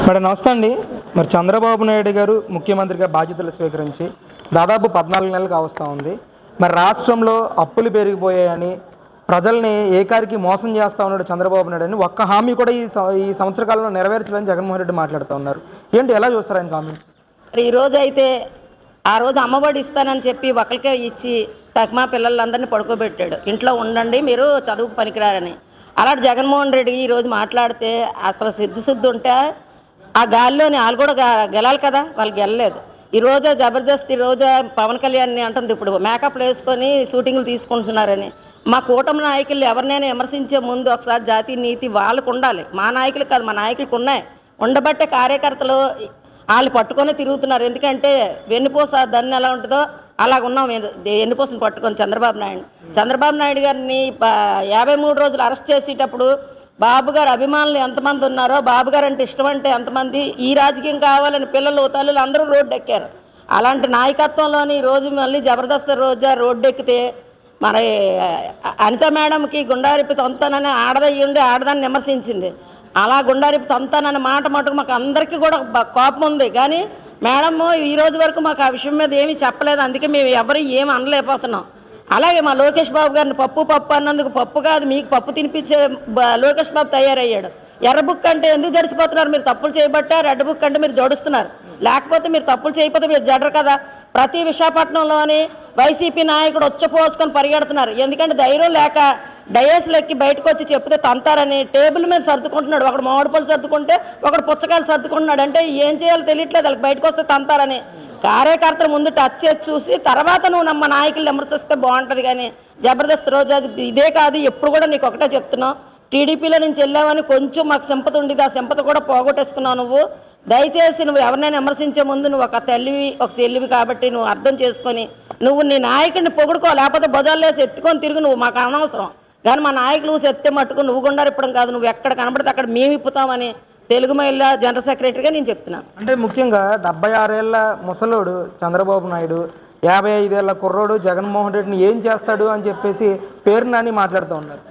Madam నమస్తే అండి. మరి చంద్రబాబు నాయుడు గారు ముఖ్యమంత్రిగా బాధ్యతలు స్వీకరించి దాదాపు 14 నెలలు కావస్తూ ఉంది. మరి రాష్ట్రంలో అప్పులు పెరిగిపోయాయని ప్రజల్ని ఏకారికి మోసం చేస్తూ ఉన్నాడు చంద్రబాబు నాయుడు అని ఒక్క హామీ కూడా ఈ సంవత్సర కాలంలో నెరవేర్చలేని జగన్మోహన్ రెడ్డి మాట్లాడుతూ ఉన్నారు. ఏంటి, ఎలా చూస్తారు ఆయన కామెంట్స్? ఈరోజు అయితే ఆ రోజు అమ్మఒడి ఇస్తానని చెప్పి ఒకరికే ఇచ్చి తగ్మా పిల్లలందరినీ పడుకోబెట్టాడు, ఇంట్లో ఉండండి మీరు చదువుకు పనికిరారని. అలాంటి జగన్మోహన్ రెడ్డి ఈరోజు మాట్లాడితే అసలు సిద్ధుశుద్ధి ఉంటే ఆ గాలిలోని వాళ్ళు కూడా గెలాలి కదా, వాళ్ళు గెలలేదు. ఈరోజు జబర్దస్త్ ఈరోజు పవన్ కళ్యాణ్ని అంటుంది ఇప్పుడు మేకప్లు వేసుకొని షూటింగ్లు తీసుకుంటున్నారని. మా కూటమి నాయకులు ఎవరినైనా విమర్శించే ముందు ఒకసారి జాతీయ నీతి వాళ్ళకు ఉండాలి. మా నాయకులు కాదు, మా నాయకులకు ఉన్నాయి. ఉండబట్టే కార్యకర్తలు వాళ్ళు పట్టుకొని తిరుగుతున్నారు. ఎందుకంటే వెన్నుపూస దన్ని ఎలా ఉంటుందో అలాగ ఉన్నాం వెన్నుపూసను పట్టుకొని చంద్రబాబు నాయుడు గారిని 53 రోజులు అరెస్ట్ చేసేటప్పుడు బాబు గారు అభిమానులు ఎంతమంది ఉన్నారో, బాబు గారు అంటే ఇష్టం అంటే ఎంతమంది, ఈ రాజకీయం కావాలని పిల్లలు తల్లులు అందరూ రోడ్డు ఎక్కారు. అలాంటి నాయకత్వంలోని ఈరోజు మళ్ళీ జబర్దస్త్ రోజా రోడ్డు ఎక్కితే మరి అనిత మేడంకి గుండారిపి తొంతనని ఆడదయ్యుండి ఆడదాన్ని విమర్శించింది. అలా గుండారిపి తొంతనని మాట మటుకు మాకు అందరికీ కూడా కోపం ఉంది. కానీ మేడము ఈ రోజు వరకు మాకు ఆ విషయం మీద ఏమీ చెప్పలేదు. అందుకే మేము ఎవరు ఏమి అనలేకపోతున్నాం. అలాగే మా లోకేష్ బాబు గారిని పప్పు అన్నందుకు పప్పు కాదు మీకు పప్పు తినిపించే లోకేష్ బాబు తయారయ్యాడు. ఎర్ర బుక్ అంటే ఎందుకు జడిచిపోతున్నారు? మీరు తప్పులు చేయబట్టే. రెడ్ బుక్ అంటే మీరు జడుస్తున్నారు. లేకపోతే మీరు తప్పులు చేయకపోతే మీరు జడరు కదా. ప్రతి విశాఖపట్నంలోని వైసీపీ నాయకుడు వచ్చపోసుకొని పరిగెడుతున్నారు. ఎందుకంటే ధైర్యం లేక డయేస్లు ఎక్కి బయటకు వచ్చి చెప్తే తంతారని టేబుల్ మీద సర్దుకుంటున్నాడు. ఒకడు మామిడిపళ్ళు సర్దుకుంటే ఒకడు పుచ్చకాయలు సర్దుకుంటున్నాడు. అంటే ఏం చేయాలో తెలియట్లేదు వాళ్ళకి, బయటకు వస్తే తంతారని. కార్యకర్తలు ముందు టచ్ చేసి చూసి తర్వాత నువ్వు నమ్మ నాయకులు విమర్శిస్తే బాగుంటుంది. కానీ జబర్దస్త్ రోజు ఇదే కాదు, ఎప్పుడు కూడా నీకు ఒకటే చెప్తున్నావు, టీడీపీలో నుంచి వెళ్ళావని కొంచెం మాకు సింపతి ఉండేది, ఆ సింపతి కూడా పోగొట్టేసుకున్నావు. నువ్వు దయచేసి నువ్వు ఎవరినైనా విమర్శించే ముందు నువ్వు ఒక తల్లివి ఒక చెల్లివి కాబట్టి నువ్వు అర్థం చేసుకొని నువ్వు నీ నాయకుడిని పొగుడుకో, లేకపోతే భుజాలు వేసి ఎత్తుకొని తిరుగు, నువ్వు మాకు అనవసరం. కానీ మా నాయకులు నువ్వు ఎత్తే మట్టుకు నువ్వు గుండా ఇప్పడం కాదు, నువ్వు ఎక్కడ కనబడితే అక్కడ మేము ఇప్పుతామని తెలుగు మహిళా జనరల్ సెక్రటరీగా నేను చెప్తున్నాను. అంటే ముఖ్యంగా 76 ఏళ్ల ముసలోడు చంద్రబాబు నాయుడు 55 ఏళ్ల కుర్రోడు జగన్మోహన్ రెడ్డిని ఏం చేస్తాడు అని చెప్పేసి పేరు నాని మాట్లాడుతూ ఉన్నారు.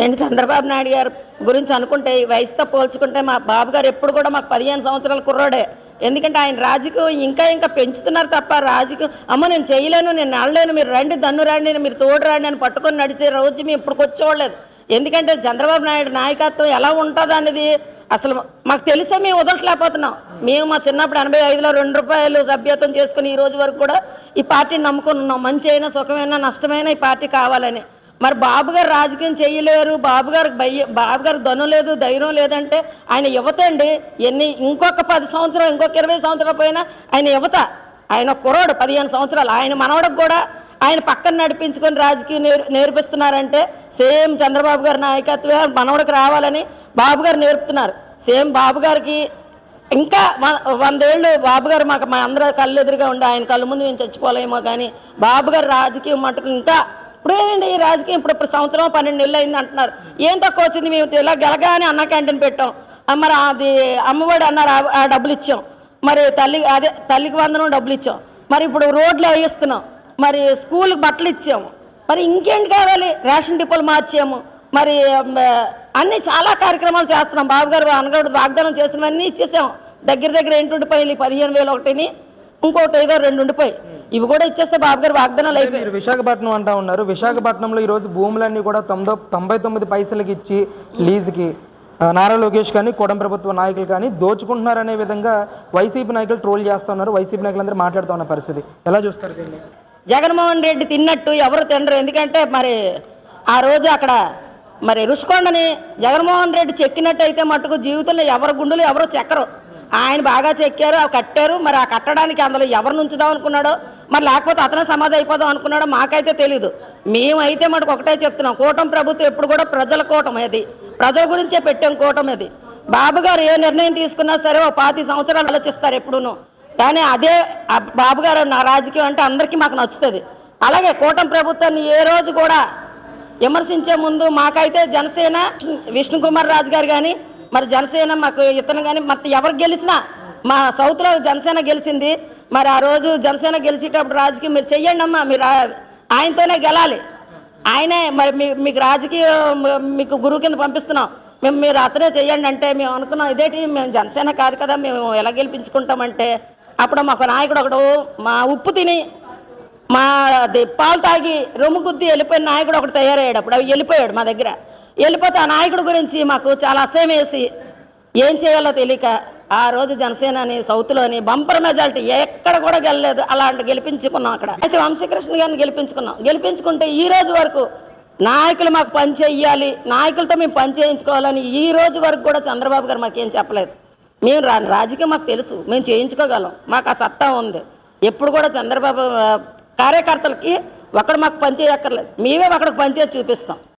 ఏంటి చంద్రబాబు నాయుడు గారి గురించి అనుకుంటే ఈ వయసుతో పోల్చుకుంటే మా బాబు గారు ఎప్పుడు కూడా మాకు 15 సంవత్సరాల కుర్రోడే. ఎందుకంటే ఆయన రాజకీయం ఇంకా పెంచుతున్నారు తప్ప రాజకీయం అమ్మ నేను చేయలేను, నేను నడలేను, మీరు రండి దన్ను రండి, మీరు తోడు రండి అని పట్టుకొని నడిచే రోజు మేము ఇప్పుడు కూర్చోలేదు. ఎందుకంటే చంద్రబాబు నాయుడు నాయకత్వం ఎలా ఉంటుంది అనేది అసలు మాకు తెలిసే మేము వదలట్లేకపోతున్నాం. మేము మా చిన్నప్పుడు 85లో ₹2 సభ్యత్వం చేసుకుని ఈ రోజు వరకు కూడా ఈ పార్టీని నమ్ముకొని ఉన్నాం. మంచి అయినా సుఖమైనా నష్టమైనా ఈ పార్టీ కావాలని. మరి బాబు గారు రాజకీయం చేయలేరు, బాబు గారు ధనం లేదు ధైర్యం లేదంటే ఆయన యువత అండి. ఇంకొక 10 సంవత్సరాలు ఇంకొక 20 సంవత్సరాలు పోయినా ఆయన యువత, ఆయన కుర్రోడు 15 సంవత్సరాలు. ఆయన మనవడికి కూడా ఆయన పక్కన నడిపించుకొని రాజకీయం నేర్పిస్తున్నారంటే సేమ్ చంద్రబాబు గారి నాయకత్వం మనవడికి రావాలని బాబు గారు నేర్పుతున్నారు. సేమ్ బాబు గారికి ఇంకా 100 ఏళ్ళు బాబు గారు మా అందరూ కళ్ళు ఎదురుగా ఉండి ఆయన కళ్ళు ముందు మేము చచ్చిపోలేమో. కానీ బాబు గారు రాజకీయం మటుకు ఇంకా ఇప్పుడేనండి ఈ రాజకీయం ఇప్పుడు సంవత్సరం 12 నెలలు అయింది అంటున్నారు. ఏం తక్కువ వచ్చింది? మేము ఇలా గెలగానే అన్న క్యాంటీన్ పెట్టాం, మరి అది అమ్మఒడి అన్నారు, ఆ డబ్బులు ఇచ్చాం. మరి తల్లికి వందనం డబ్బులు ఇచ్చాం. మరి ఇప్పుడు రోడ్లు వేయిస్తున్నాం, మరి స్కూల్కి బట్టలు ఇచ్చాము. మరి ఇంకేంటి కావాలి? రేషన్ డిపోలు మార్చాము. మరి అన్నీ చాలా కార్యక్రమాలు చేస్తున్నాం. బాబు గారు అనగాడు వాగ్దానం చేసినవన్నీ ఇచ్చేసాము. దగ్గర ఏంటి ఉండిపోయి 15,000 ఒకటిని, ఇంకోటి ఏదో 2 ఉండిపోయి, ఇవి కూడా ఇచ్చేస్తే బాబు గారు వాగ్దానాలు అయిపోయి. విశాఖపట్నం అంటా ఉన్నారు. విశాఖపట్నంలో ఈరోజు భూములన్నీ కూడా 99 పైసలకి ఇచ్చి లీజుకి నారా లోకేష్ కానీ కూటమి ప్రభుత్వ నాయకులు కానీ దోచుకుంటున్నారనే విధంగా వైసీపీ నాయకులు ట్రోల్ చేస్తూ ఉన్నారు. వైసీపీ నాయకులందరూ మాట్లాడుతూ ఉన్న పరిస్థితి ఎలా చూస్తారు దీన్ని? జగన్మోహన్ రెడ్డి తిన్నట్టు ఎవరు తినరు. ఎందుకంటే మరి ఆ రోజు అక్కడ మరి రుషికొండని జగన్మోహన్ రెడ్డి చెక్కినట్టయితే మటుకు జీవితంలో ఎవరి గుండెలు ఎవరో చెక్కరు. ఆయన బాగా చెక్కారు, అవి కట్టారు. మరి ఆ కట్టడానికి అందులో ఎవరు నుంచుదాం అనుకున్నాడో, మరి లేకపోతే అతనే సమాధి అయిపోదాం అనుకున్నాడో మాకైతే తెలీదు. మేమైతే మటుకు ఒకటే చెప్తున్నాం, కూటమి ప్రభుత్వం ఎప్పుడు కూడా ప్రజల కూటమి, అది ప్రజల గురించే పెట్టాం కూటమి. అది బాబు గారు ఏ నిర్ణయం తీసుకున్నా సరే 25 సంవత్సరాలు ఆలోచిస్తారు ఎప్పుడూను. కానీ అదే బాబు గారు నా రాజకీయం అంటే అందరికీ మాకు నచ్చుతుంది. అలాగే కూటమి ప్రభుత్వాన్ని ఏ రోజు కూడా విమర్శించే ముందు మాకైతే జనసేన విష్ణుకుమార్ రాజు గారు కానీ మరి జనసేన మాకు ఇతను కానీ మరి ఎవరు గెలిచినా మా సౌత్లో జనసేన గెలిచింది. మరి ఆ రోజు జనసేన గెలిచేటప్పుడు రాజకీయం మీరు చెయ్యండి అమ్మా, మీరు ఆయనతోనే గెలాలి, ఆయనే మరి మీకు రాజకీయ మీకు గురువు కింద పంపిస్తున్నాం, మీరు అతనే చేయండి అంటే మేము అనుకున్నాం ఇదేంటి మేము జనసేన కాదు కదా మేము ఎలా గెలిపించుకుంటామంటే అప్పుడు మాకు నాయకుడు ఒకడు మా ఉప్పు తిని మా పాలు తాగి రొమ్ము గుద్ది వెళ్ళిపోయిన నాయకుడు ఒకటి తయారయ్యాడు. అప్పుడు అవి వెళ్ళిపోయాడు మా దగ్గర. వెళ్ళిపోతే ఆ నాయకుడి గురించి మాకు చాలా అసహ్యం వేసి ఏం చేయాలో తెలియక ఆ రోజు జనసేనని సౌత్లోని బంపర్ మెజారిటీ ఎక్కడ కూడా గెలలేదు అలాంటి గెలిపించుకున్నాం. అక్కడ అయితే వంశీకృష్ణ గారిని గెలిపించుకుంటే ఈ రోజు వరకు నాయకులు మాకు పని చేయాలి, నాయకులతో మేము పని చేయించుకోవాలని ఈ రోజు వరకు కూడా చంద్రబాబు గారు మాకేం చెప్పలేదు. మేము రాజకీయం మాకు తెలుసు, మేము చేయించుకోగలం, మాకు ఆ సత్తా ఉంది. ఎప్పుడు కూడా చంద్రబాబు కార్యకర్తలకి ఒకడు మాకు పని చేయక్కర్లేదు, మేమే ఒకడికి పని చేసి చూపిస్తాం.